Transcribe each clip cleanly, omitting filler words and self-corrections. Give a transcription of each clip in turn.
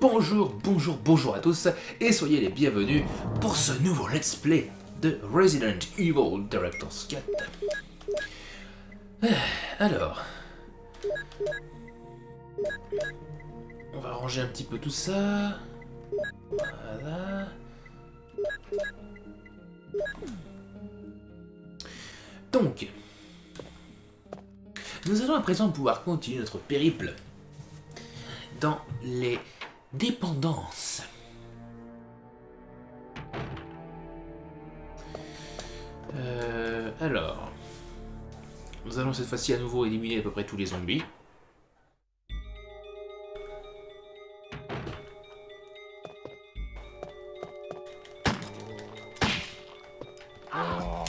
Bonjour, bonjour, bonjour à tous et soyez les bienvenus pour ce nouveau let's play de Resident Evil Director's Cut. Alors, on va ranger un petit peu tout ça. Voilà. Donc, nous allons à présent pouvoir continuer notre périple dans les dépendances. Alors, nous allons cette fois-ci à nouveau éliminer à peu près tous les zombies.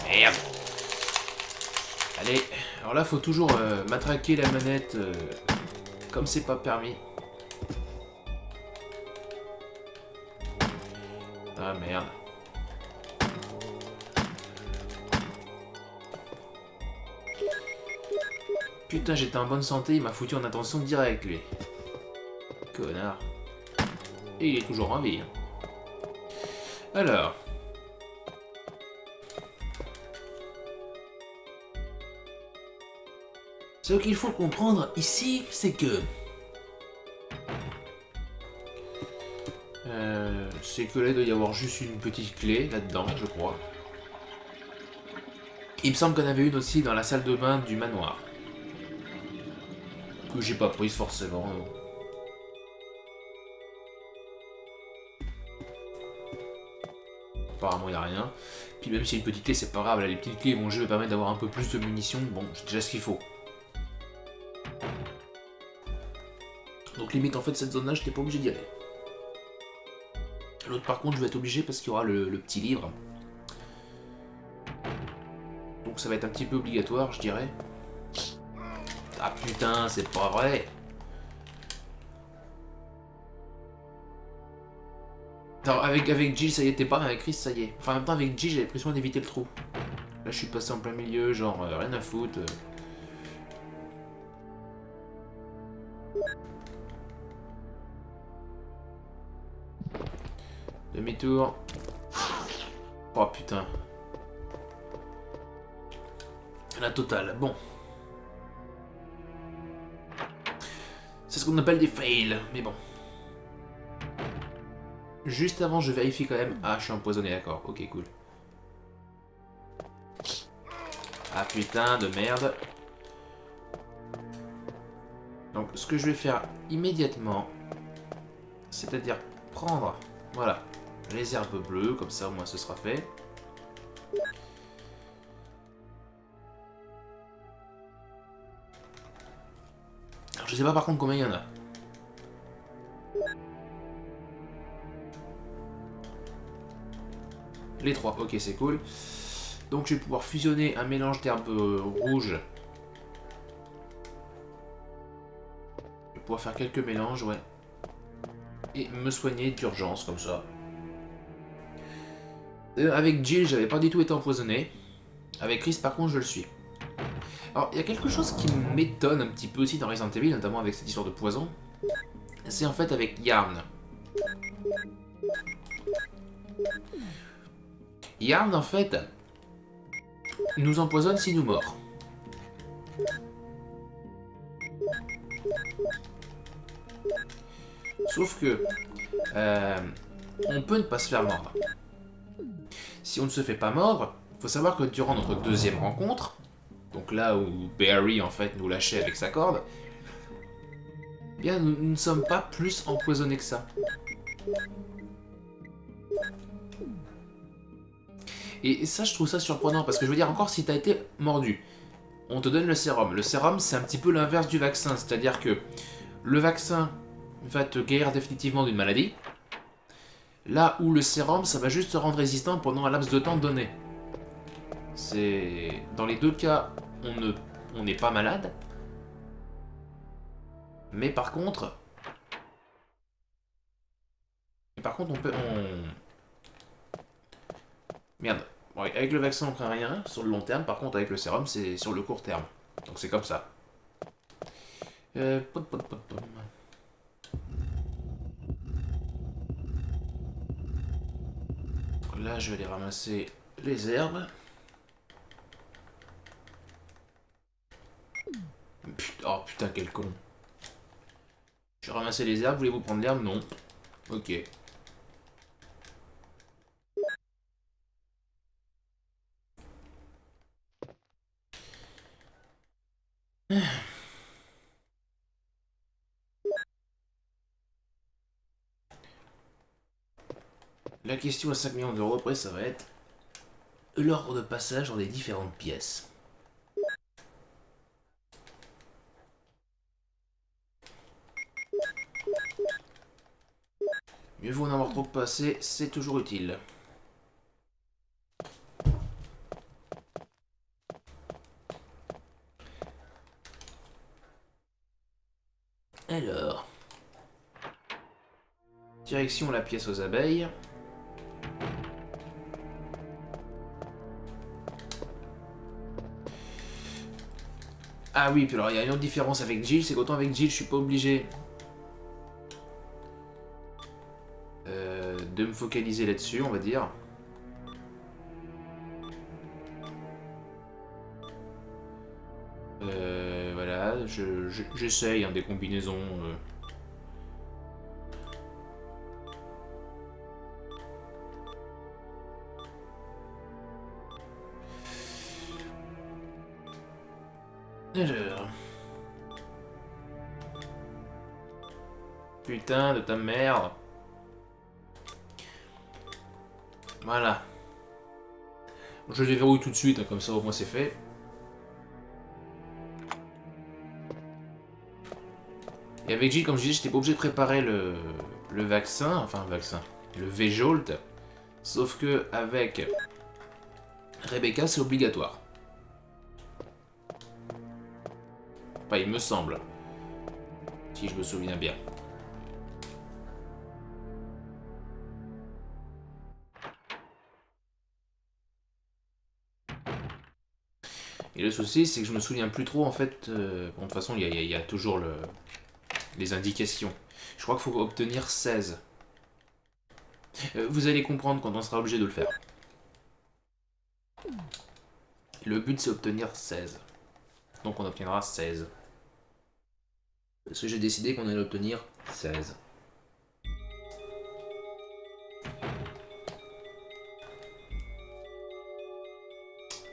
Merde. Allez, alors là faut toujours matraquer la manette comme c'est pas permis. Ah merde. Putain, j'étais en bonne santé, il m'a foutu en attention direct lui. Connard. Et il est toujours en vie. Hein. Alors. Ce qu'il faut comprendre ici, c'est que... là, il doit y avoir juste une petite clé là-dedans, je crois. Il me semble qu'on avait une aussi dans la salle de bain du manoir. Que j'ai pas prise forcément. Apparemment, il n'y a rien. Puis même si y a une petite clé, c'est pas grave. Là, les petites clés vont me permettre d'avoir un peu plus de munitions. Bon, j'ai déjà ce qu'il faut. Donc limite, en fait, cette zone-là, j'étais pas obligé d'y aller. L'autre, par contre, je vais être obligé parce qu'il y aura le petit livre. Donc ça va être un petit peu obligatoire, je dirais. Ah putain, c'est pas vrai. Alors avec Jill, ça y était pas, mais avec Chris, ça y est. Enfin, en même temps, avec Jill, j'avais l'impression d'éviter le trou. Là, je suis passé en plein milieu, genre, rien à foutre. Demi-tour. Oh putain. La totale, bon. C'est ce qu'on appelle des fails, mais bon. Juste avant, je vérifie quand même. Ah, je suis empoisonné, d'accord. Ok, cool. Ah putain de merde. Donc, ce que je vais faire immédiatement, c'est-à-dire prendre, voilà, les herbes bleues, comme ça au moins ce sera fait. Alors, je sais pas par contre combien il y en a. Les 3, ok, c'est cool. Donc je vais pouvoir fusionner un mélange d'herbes rouges. Je vais pouvoir faire quelques mélanges, ouais. Et me soigner d'urgence, comme ça. Avec Jill, j'avais pas du tout été empoisonné. Avec Chris, par contre, je le suis. Alors, il y a quelque chose qui m'étonne un petit peu aussi dans Resident Evil, notamment avec cette histoire de poison. C'est en fait avec Yarn. Yarn, en fait, nous empoisonne si nous mord. Sauf que, on peut ne pas se faire mordre. Si on ne se fait pas mordre, il faut savoir que durant notre deuxième rencontre, donc là où Barry en fait nous lâchait avec sa corde, eh bien nous ne sommes pas plus empoisonnés que ça. Et ça, je trouve ça surprenant, parce que je veux dire, encore si t'as été mordu, on te donne le sérum. Le sérum, c'est un petit peu l'inverse du vaccin, c'est-à-dire que le vaccin va te guérir définitivement d'une maladie, là où le sérum, ça va juste te rendre résistant pendant un laps de temps donné. C'est... Dans les deux cas, on n'est pas malade, mais par contre... on peut... Merde. Bon, avec le vaccin, on craint rien sur le long terme. Par contre, avec le sérum, c'est sur le court terme. Donc c'est comme ça. Donc là, je vais aller ramasser les herbes. Putain, oh putain, quel con. Je vais ramasser les herbes, voulez-vous prendre l'herbe? Non. Ok. La question à 5 millions d'euros après, ça va être l'ordre de passage dans les différentes pièces. Mieux vaut en avoir trop passé, c'est toujours utile. Alors... Direction la pièce aux abeilles. Ah oui, puis alors il y a une autre différence avec Jill, c'est qu'autant avec Jill, je suis pas obligé de me focaliser là-dessus, on va dire. Voilà, j'essaye des combinaisons. Alors... Putain de ta merde. Voilà. Je les verrouille tout de suite, comme ça au moins c'est fait. Et avec Jill, comme je disais, j'étais pas obligé de préparer le vaccin, enfin le vaccin, le V-Jolt. Sauf que avec Rebecca, c'est obligatoire. Enfin, il me semble. Si je me souviens bien. Et le souci, c'est que je me souviens plus trop, en fait... Bon, de toute façon, il y a toujours les indications. Je crois qu'il faut obtenir 16. Vous allez comprendre quand on sera obligé de le faire. Le but, c'est obtenir 16. Donc on obtiendra 16. Parce que j'ai décidé qu'on allait obtenir 16.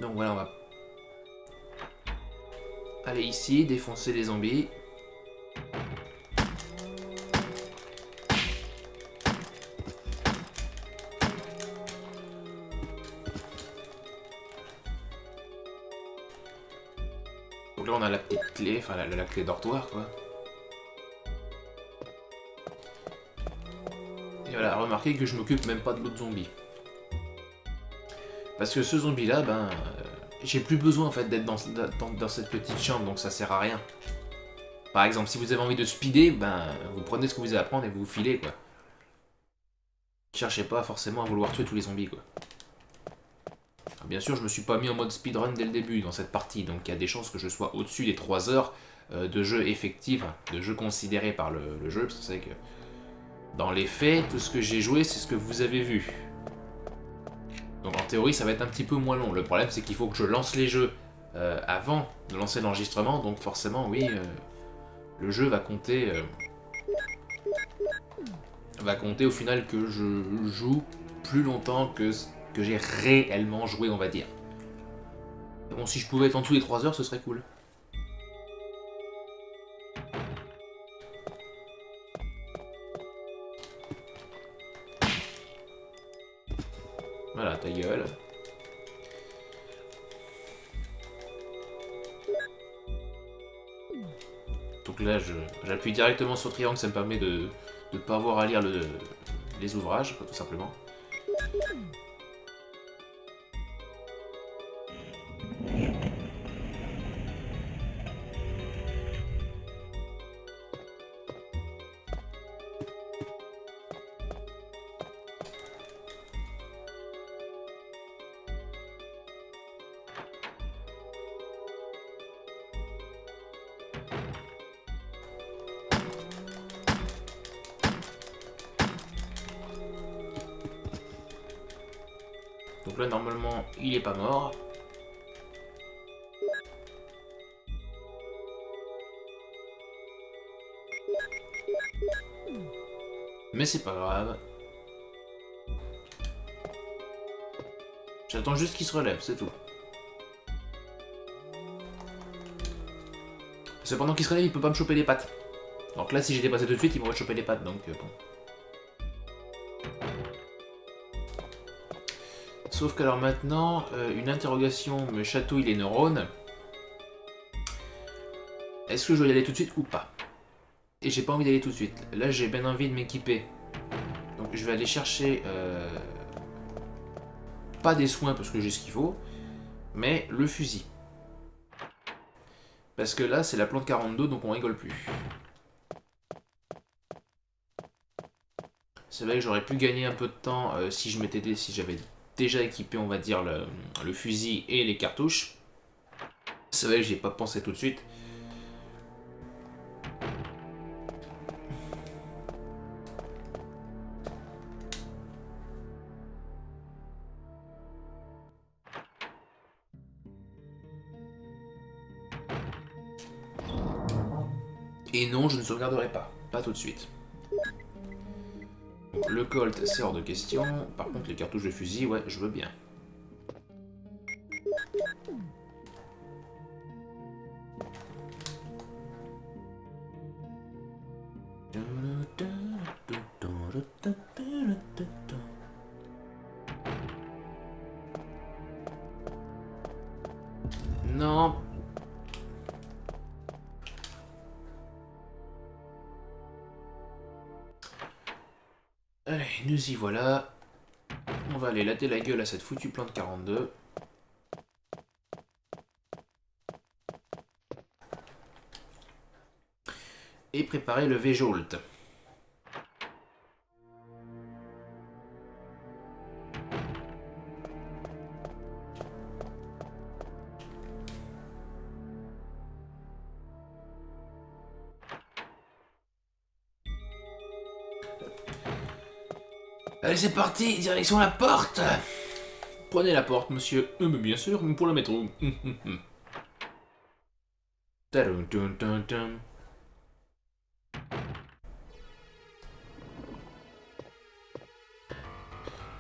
Donc voilà, on va aller ici, défoncer les zombies. Donc là on a la petite clé, enfin la clé dortoir quoi. Et voilà, remarquez que je m'occupe même pas de l'autre zombie. Parce que ce zombie là, ben... j'ai plus besoin en fait d'être dans cette petite chambre, donc ça sert à rien. Par exemple, si vous avez envie de speeder, ben vous prenez ce que vous avez à prendre et vous filez quoi. Cherchez pas forcément à vouloir tuer tous les zombies quoi. Alors, bien sûr, je me suis pas mis en mode speedrun dès le début dans cette partie, donc il y a des chances que je sois au-dessus des 3 heures de jeu effectif, de jeu considéré par le jeu, parce que c'est que dans les faits, tout ce que j'ai joué, c'est ce que vous avez vu. Donc en théorie, ça va être un petit peu moins long. Le problème, c'est qu'il faut que je lance les jeux avant de lancer l'enregistrement, donc forcément, oui, le jeu va compter au final que je joue plus longtemps que ce que j'ai réellement joué, on va dire. Bon, si je pouvais être en dessous des 3 heures, ce serait cool. Voilà, ta gueule. Donc là, j'appuie directement sur triangle, ça me permet de ne pas avoir à lire les ouvrages, quoi, tout simplement. là, normalement, il est pas mort. Mais c'est pas grave. J'attends juste qu'il se relève, c'est tout. Cependant qu'il se relève, il peut pas me choper les pattes. Donc là, si j'étais passé tout de suite, il m'aurait chopé les pattes, donc bon. Sauf qu'alors maintenant, une interrogation me chatouille les neurones. Est-ce que je dois y aller tout de suite ou pas? Et j'ai pas envie d'aller tout de suite. Là, j'ai bien envie de m'équiper. Donc je vais aller chercher... pas des soins parce que j'ai ce qu'il faut, mais le fusil. Parce que là, c'est la plante 42, donc on rigole plus. C'est vrai que j'aurais pu gagner un peu de temps si j'avais déjà équipé, on va dire, le fusil et les cartouches. C'est vrai que j'y ai pas pensé tout de suite. Et non, je ne sauvegarderai pas. Pas tout de suite. Donc, le Colt, c'est hors de question. Par contre, les cartouches de fusil, ouais, je veux bien. Non. Allez, nous y voilà. On va aller latter la gueule à cette foutue plante 42. Et préparer le V-Jolt. Allez, c'est parti, direction la porte. Prenez la porte, monsieur. Mais bien sûr, pour le métro.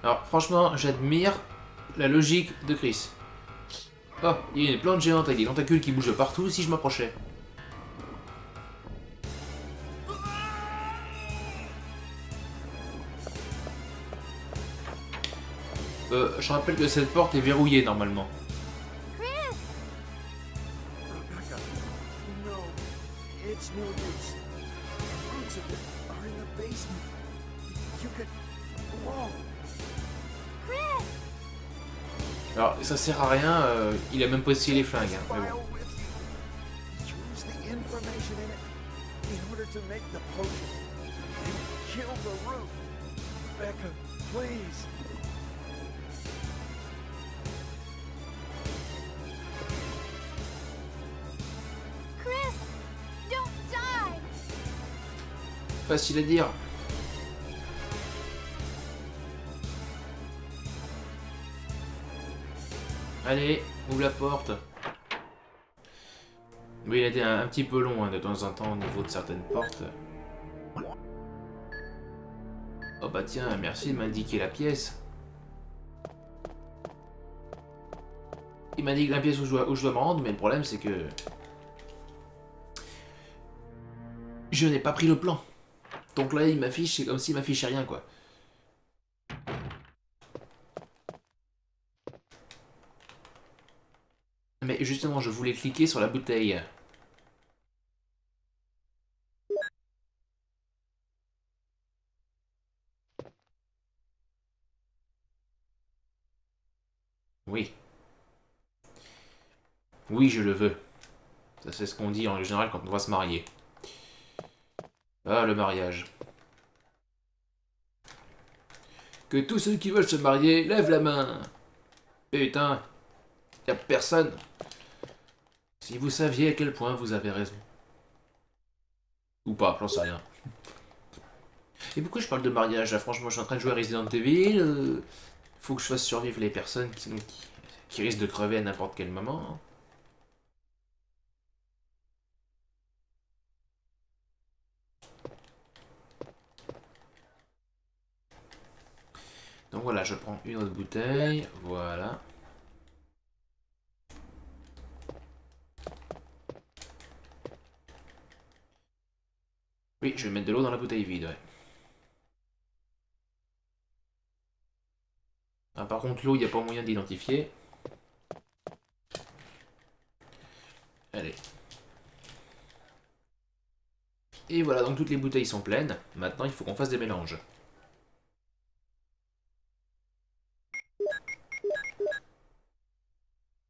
Alors, franchement, j'admire la logique de Chris. Oh, il y a une plante géante avec des tentacules qui bougent partout si je m'approchais. Je rappelle que cette porte est verrouillée normalement. Alors, ça sert à rien, il a même pas essayé les flingues, hein, mais bon. Facile à dire. Allez, ouvre la porte. Oui, il a été un petit peu long hein, de temps en temps au niveau de certaines portes. Oh bah tiens, merci de m'indiquer la pièce. Il m'a dit la pièce où je dois me rendre, mais le problème c'est que... je n'ai pas pris le plan. Donc là, il m'affiche, c'est comme s'il m'affichait rien, quoi. Mais justement, je voulais cliquer sur la bouteille. Oui. Oui, je le veux. Ça, c'est ce qu'on dit en général quand on va se marier. Ah, le mariage. Que tous ceux qui veulent se marier lèvent la main. Putain, y a personne. Si vous saviez à quel point vous avez raison. Ou pas, j'en sais rien. Et pourquoi je parle de mariage là? Franchement, je suis en train de jouer à Resident Evil. Faut que je fasse survivre les personnes qui risquent de crever à n'importe quel moment. Donc voilà, je prends une autre bouteille. Voilà. Oui, je vais mettre de l'eau dans la bouteille vide, ouais. Ah, par contre, l'eau, il n'y a pas moyen d'identifier. Allez. Et voilà, donc toutes les bouteilles sont pleines. Maintenant, il faut qu'on fasse des mélanges.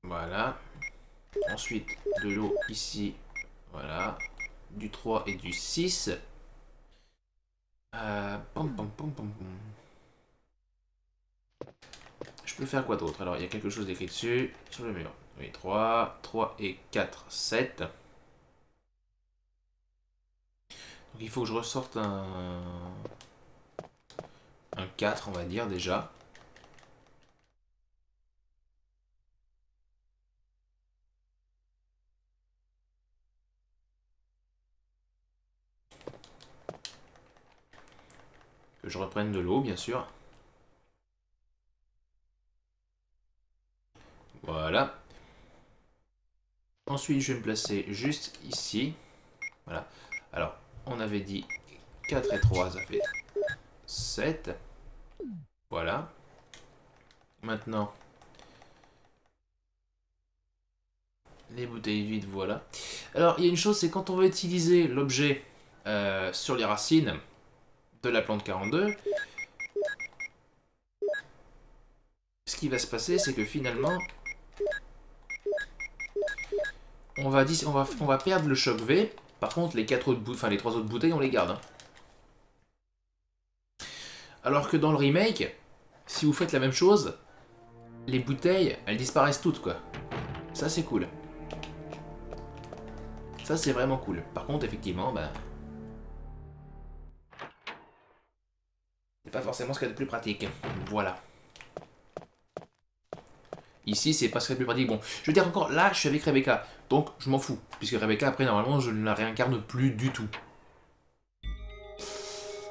Voilà. Ensuite, de l'eau ici. Voilà. Du 3 et du 6. Pom, pom, pom, pom, pom. Je peux faire quoi d'autre? Alors, il y a quelque chose d'écrit dessus, sur le mur. Oui, 3, 3 et 4, 7. Donc, il faut que je ressorte un 4, on va dire, déjà. Que je reprenne de l'eau, bien sûr. Voilà. Ensuite, je vais me placer juste ici. Voilà. Alors, on avait dit 4 et 3, ça fait 7. Voilà. Maintenant, les bouteilles vides, voilà. Alors, il y a une chose, c'est quand on va utiliser l'objet sur les racines de la plante 42, ce qui va se passer, c'est que finalement, on va perdre le choc V. Par contre, les 3 autres bouteilles, on les garde. Hein. Alors que dans le remake, si vous faites la même chose, les bouteilles, elles disparaissent toutes, quoi. Ça, c'est cool. Ça, c'est vraiment cool. Par contre, effectivement, bah... c'est pas forcément ce qu'il y a de plus pratique. Voilà. Ici, c'est pas ce qu'il y a de plus pratique. Bon, je veux dire encore, là, je suis avec Rebecca. Donc, je m'en fous. Puisque Rebecca, après, normalement, je ne la réincarne plus du tout.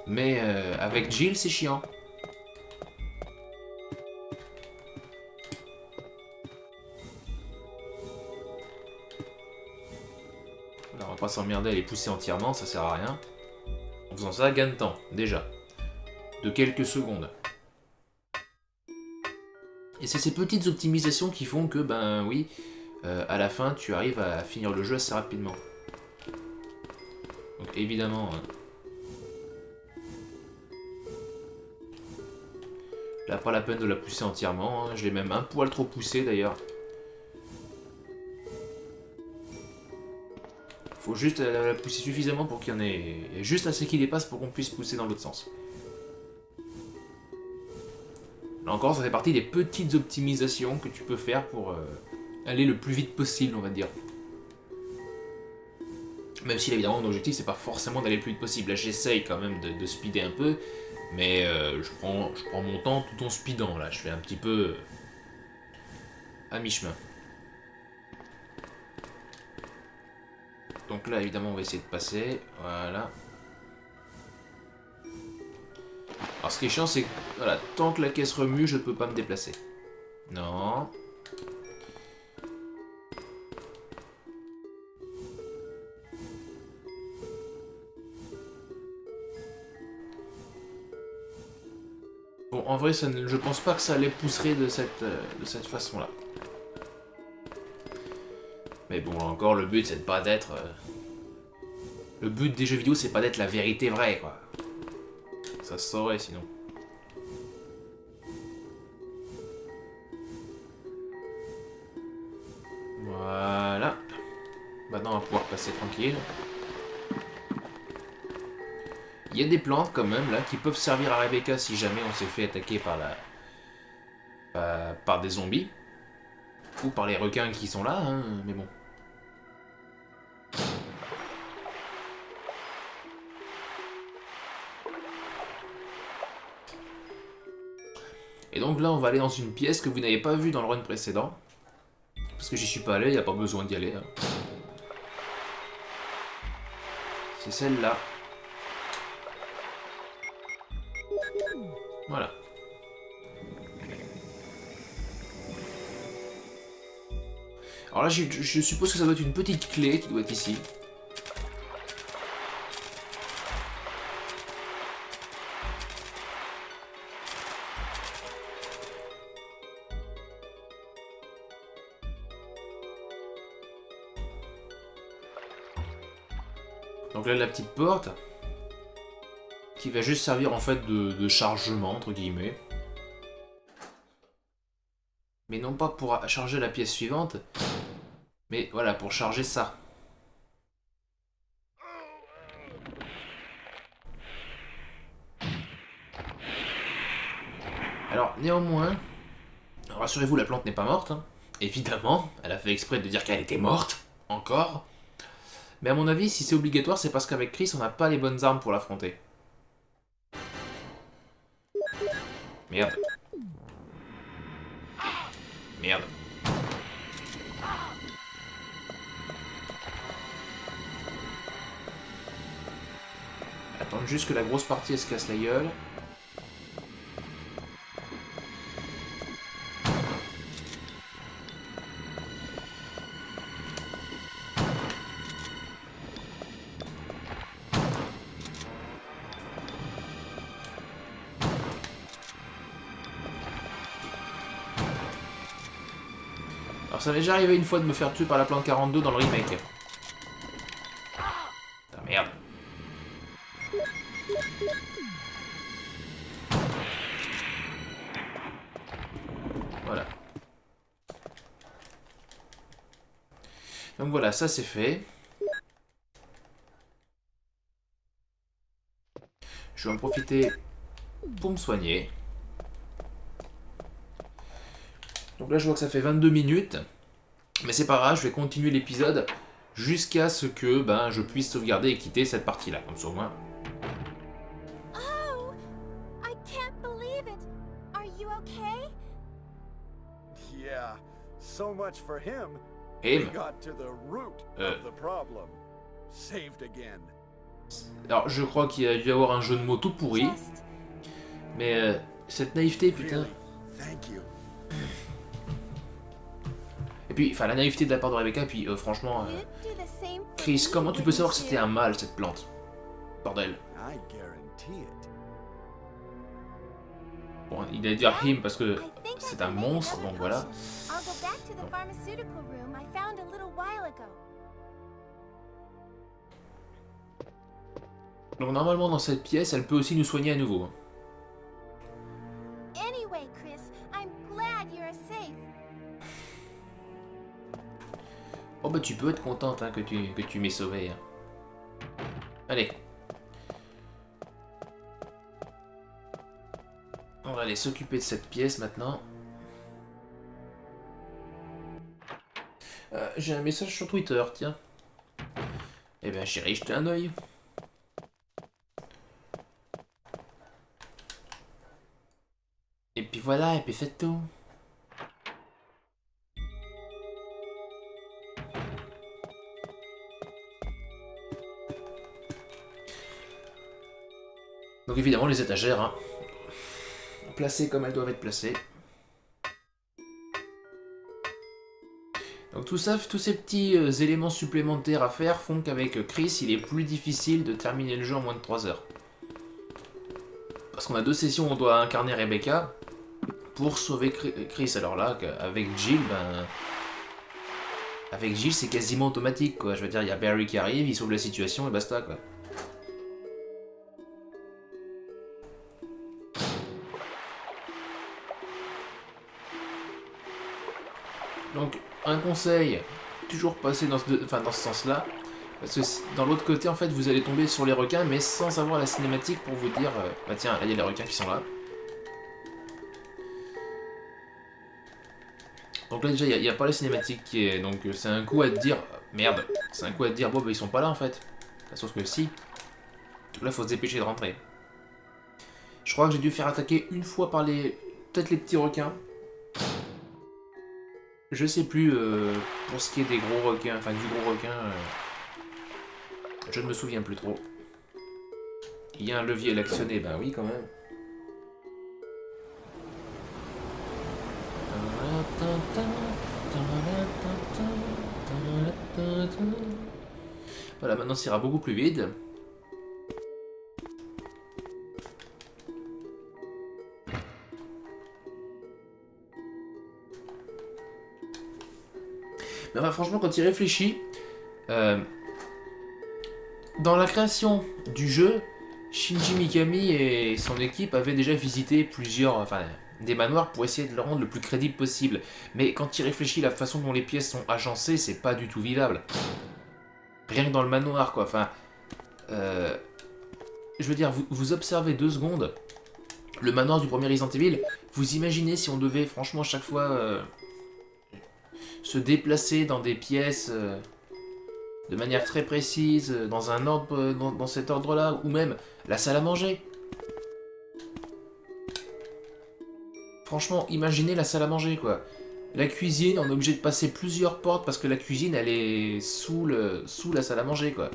Mais avec Jill, c'est chiant. Là, on va pas s'emmerder à les pousser entièrement, ça sert à rien. En faisant ça, gagne de temps, déjà. De quelques secondes. Et c'est ces petites optimisations qui font que, ben oui, à la fin, tu arrives à finir le jeu assez rapidement. Donc évidemment, là, pas la peine de la pousser entièrement. Hein. Je l'ai même un poil trop poussé d'ailleurs. Faut juste la pousser suffisamment pour qu'il y en ait juste assez qui dépasse pour qu'on puisse pousser dans l'autre sens. Là encore, ça fait partie des petites optimisations que tu peux faire pour aller le plus vite possible, on va dire. Même si évidemment mon objectif c'est pas forcément d'aller le plus vite possible. Là j'essaye quand même de speeder un peu, mais je prends mon temps tout en speedant. Là je fais un petit peu à mi-chemin. Donc là évidemment on va essayer de passer. Voilà. Alors ce qui est chiant c'est que voilà, tant que la caisse remue je peux pas me déplacer. Non. Bon, en vrai, je pense pas que ça les pousserait de cette façon-là. Mais bon, là encore, le but, c'est de pas d'être... Le but des jeux vidéo, c'est pas d'être la vérité vraie, quoi. Ça se saurait, sinon. Voilà. Maintenant, on va pouvoir passer tranquille. Il y a des plantes, quand même, là, qui peuvent servir à Rebecca si jamais on s'est fait attaquer par des zombies. Ou par les requins qui sont là, hein, mais bon. Et donc là, on va aller dans une pièce que vous n'avez pas vue dans le run précédent. Parce que j'y suis pas allé, il n'y a pas besoin d'y aller. Hein. C'est celle-là. Voilà. Alors là, je suppose que ça doit être une petite clé qui doit être ici. Donc là, la petite porte, qui va juste servir en fait de chargement, entre guillemets. Mais non pas pour charger la pièce suivante, mais voilà, pour charger ça. Alors, néanmoins, rassurez-vous, la plante n'est pas morte. Hein. Évidemment, elle a fait exprès de dire qu'elle était morte, encore. Mais à mon avis, si c'est obligatoire, c'est parce qu'avec Chris, on n'a pas les bonnes armes pour l'affronter. Merde. Merde. Attendre juste que la grosse partie elle se casse la gueule. Alors ça m'est déjà arrivé une fois de me faire tuer par la plante 42 dans le remake. Ah merde. Voilà. Donc voilà, ça c'est fait. Je vais en profiter pour me soigner. Donc là je vois que ça fait 22 minutes. Mais c'est pas grave, je vais continuer l'épisode jusqu'à ce que je puisse sauvegarder et quitter cette partie-là, comme ça au moins. Oh, I can't believe it. Are you okay? Yeah, so much for him. Him. We got to the root of the problem. Saved again. Alors je crois qu'il y a dû y avoir un jeu de mots tout pourri. Just Mais cette naïveté, putain. Really, thank you. Et puis, enfin la naïveté de la part de Rebecca, puis franchement... you'd do the same for Chris, me, comment tu peux savoir que wouldn't c'était you? un mâle, cette plante? Bordel. I guarantee it. Bon, il a dit him parce que I think I c'est can un make monstre, another donc voilà. potion. I'll go back to the pharmaceutical room I found a little while ago. Donc normalement dans cette pièce, elle peut aussi nous soigner à nouveau. Anyway, Chris, I'm glad you're safe. Oh bah tu peux être contente hein, que tu m'aies sauvé. Hein. Allez. On va aller s'occuper de cette pièce maintenant. J'ai un message sur Twitter, tiens. Eh bien chérie, jetez un oeil. Et puis voilà, et puis faites tout. Donc évidemment les étagères, hein, placées comme elles doivent être placées. Donc tout ça, tous ces petits éléments supplémentaires à faire font qu'avec Chris, il est plus difficile de terminer le jeu en moins de 3 heures. Parce qu'on a 2 sessions où on doit incarner Rebecca pour sauver Chris. Alors là, avec Jill, avec Jill c'est quasiment automatique quoi. Je veux dire, il y a Barry qui arrive, il sauve la situation et basta quoi. Donc, un conseil, toujours passer dans ce sens-là, parce que dans l'autre côté, en fait, vous allez tomber sur les requins, mais sans avoir la cinématique pour vous dire, bah tiens, là, il y a les requins qui sont là. Donc là, déjà, il n'y a pas la cinématique qui est... Donc, c'est un coup à te dire... Merde, c'est un coup à te dire, bon, bah, ils sont pas là, en fait. Sauf que si. Donc là, faut se dépêcher de rentrer. Je crois que j'ai dû faire attaquer une fois par les peut-être les petits requins. Je sais plus, pour ce qui est des gros requins, enfin du gros requin, je ne me souviens plus trop. Il y a un levier à l'actionner, ben oui quand même. Voilà, maintenant ça ira beaucoup plus vite. Mais enfin, franchement, quand il réfléchit, dans la création du jeu, Shinji Mikami et son équipe avaient déjà visité des manoirs pour essayer de le rendre le plus crédible possible. Mais quand il réfléchit, la façon dont les pièces sont agencées, c'est pas du tout vivable. Rien que dans le manoir, quoi. Enfin, je veux dire, vous observez 2 secondes le manoir du premier Resident Evil. Vous imaginez si on devait, franchement, chaque fois se déplacer dans des pièces de manière très précise, dans un ordre, dans cet ordre-là, ou même la salle à manger. Franchement, imaginez la salle à manger, quoi. La cuisine, on est obligé de passer plusieurs portes parce que la cuisine, elle est sous la salle à manger, quoi.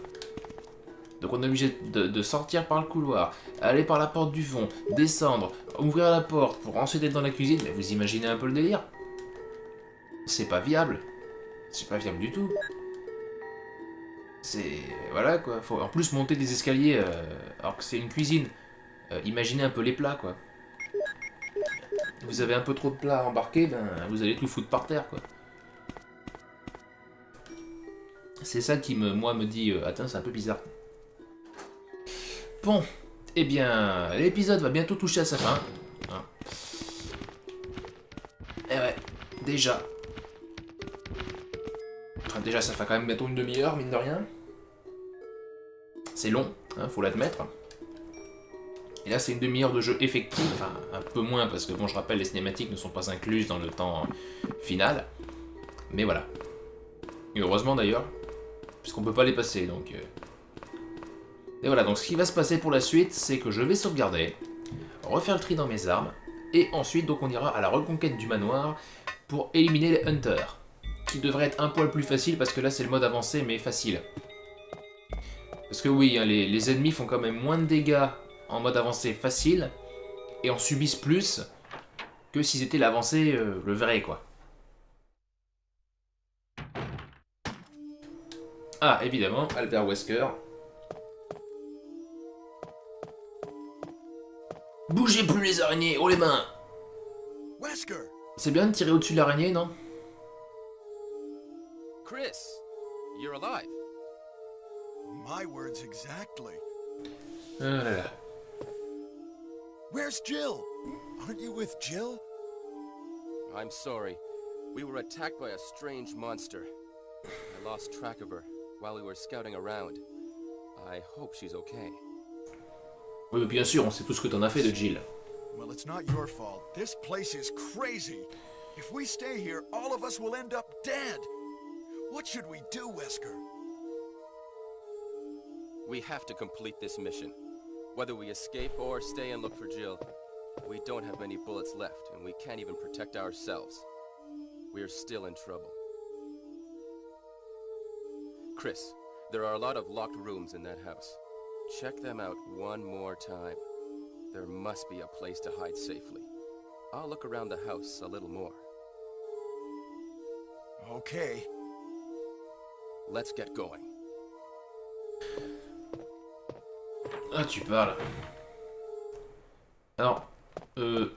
Donc on est obligé de sortir par le couloir, aller par la porte du fond, descendre, ouvrir la porte pour ensuite être dans la cuisine. Mais vous imaginez un peu le délire? C'est pas viable. C'est pas viable du tout. C'est... Voilà, quoi. Faut en plus monter des escaliers alors que c'est une cuisine. Imaginez un peu les plats, quoi. Vous avez un peu trop de plats à embarquer, ben vous allez tout foutre par terre, quoi. C'est ça qui me dit attends, c'est un peu bizarre. Bon, eh bien, l'épisode va bientôt toucher à sa fin. Hein. Eh ouais, déjà. Enfin, déjà, ça fait quand même bientôt une demi-heure, mine de rien. C'est long, hein, faut l'admettre. Et là, c'est une demi-heure de jeu effectif, enfin, un peu moins, parce que bon, je rappelle, les cinématiques ne sont pas incluses dans le temps final. Mais voilà. Et heureusement d'ailleurs, puisqu'on peut pas les passer, donc... Et voilà, donc ce qui va se passer pour la suite, c'est que je vais sauvegarder, refaire le tri dans mes armes, et ensuite, donc on ira à la reconquête du manoir pour éliminer les hunters. Qui devrait être un poil plus facile, parce que là, c'est le mode avancé, mais facile. Parce que oui, hein, les ennemis font quand même moins de dégâts en mode avancé facile, et en subissent plus que s'ils étaient l'avancé le vrai, quoi. Ah, évidemment, Albert Wesker. Bougez plus les araignées, haut les mains! Wesker! C'est bien de tirer au-dessus de l'araignée, non? Chris, you're alive. My words exactly. Oh là là. Where's Jill? Aren't you with Jill? I'm sorry. We were attacked by a strange monster. I lost track of her while we were scouting around. I hope she's okay. Oui, mais bien sûr, on sait tout ce que t'en as fait de Jill. Well, it's not your fault. This place is crazy. If we stay here, all of us will end up dead. What should we do, Wesker? We have to complete this mission. Whether we escape or stay and look for Jill, we don't have many bullets left, and we can't even protect ourselves. We are still in trouble. Chris, there are a lot of locked rooms in that house. Check them out one more time. There must be a place to hide safely. I'll look around the house a little more. Okay. Let's get going. Ah, tu parles. Alors, je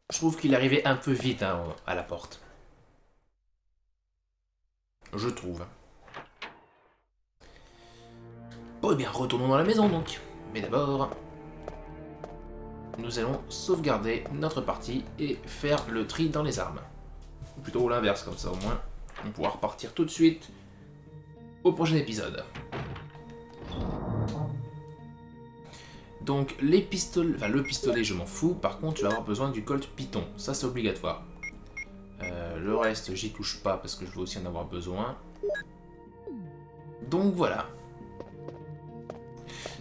trouve qu'il arrivait un peu vite hein, à la porte. Je trouve. Bon, eh bien, retournons dans la maison, donc. Mais d'abord, nous allons sauvegarder notre partie et faire le tri dans les armes. Ou plutôt l'inverse, comme ça, au moins, on pourra repartir tout de suite au prochain épisode. Donc, les pistolets... Enfin, le pistolet, je m'en fous. Par contre, tu vas avoir besoin du Colt Python. Ça, c'est obligatoire. Le reste, j'y touche pas parce que je veux aussi en avoir besoin. Donc, voilà.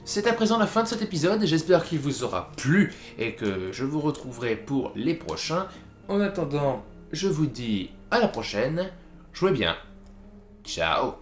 C'est à présent la fin de cet épisode, j'espère qu'il vous aura plu et que je vous retrouverai pour les prochains. En attendant, je vous dis à la prochaine, jouez bien, ciao.